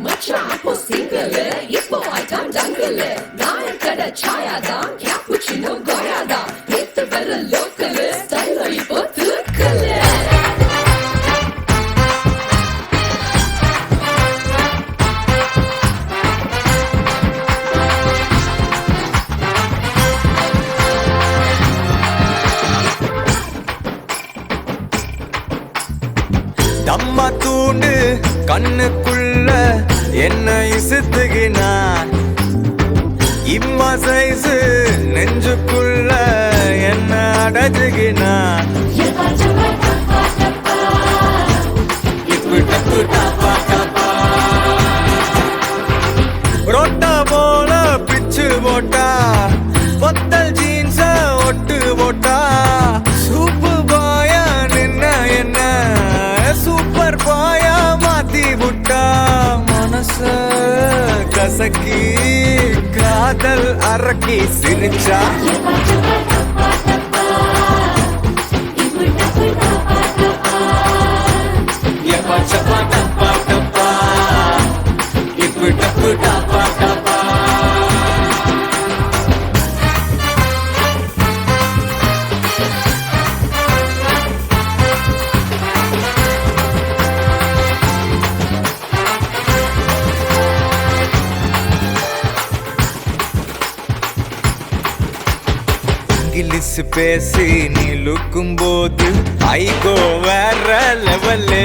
மச்சான் அப்போ சிங்கிள் இப்போ ஐட்டம் டங்கிள் நான் கடை சாயாதான் கேப்புச்சினோ கோயாதான் நேத்து வர லோக்கல் ஸ்டைல் இப்போ தூக்கல் தம்மா தூண்டு கண்ணுக்குள்ள என்ன இசுத்துகினா இம்மா சைசு நெஞ்சுக்குள்ள என்ன அடச்சுகினா ரோட்டா போல பிச்சு போட்டா பொத்தல் ஜீன்ஸ ஒட்டு போட்டா சூப்பு பாயா நின்ன என்ன சூப்பர் பாயா மாத்தி புட்டா மனச கசக்கி காதல் அரக்கி சிரிச்சா இங்கிலீஷ் பேசி நீ லுக்கும் போது ஐகோ வேற லெவலு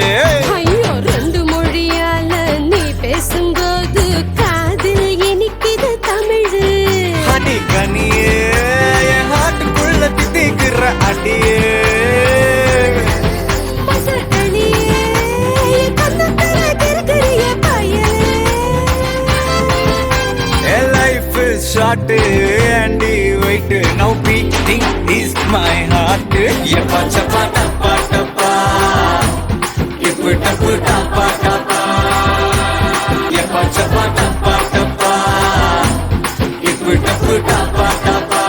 ஐயோ ரெண்டு மொழியால நீ பேசும்போது காதில் இனிக்குது தமிழ் அடி கனியே என் ஹார்ட்டுக்குள்ள தித்திக்கிற அடியே Short and wait now beating is my heart yepa chapa tapa tapa yepa tapa tapa tapa yepa chapa tapa tapa yepa tapa tapa tapa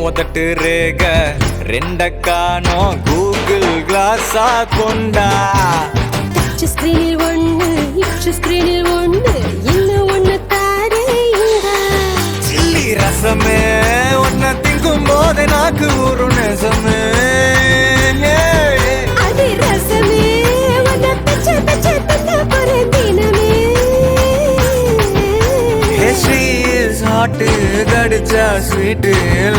ஒதட்டு ரேக ரெண்ட காணோ கூகுள் கிளாஸா கொண்டா டச் ஸ்கிரீனில் ஒண்ணு இச் ஸ்கிரீனில் ஒண்ணு இன்னும் ஒண்ணு தாரேங்க சில்லி ரசமே ஒன்ன திங்கும் போது நாக்கு ஒரு நெசமே அது ரசமே ஒன்ன பிச்சை பிச்சை தின்ன போற தினமே she is hot கடிச்சா ஸ்வீட்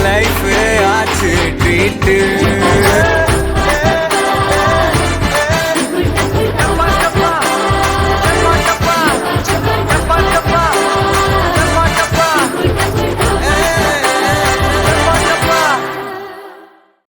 லைஃப் ஆச்சு ட்ரீட்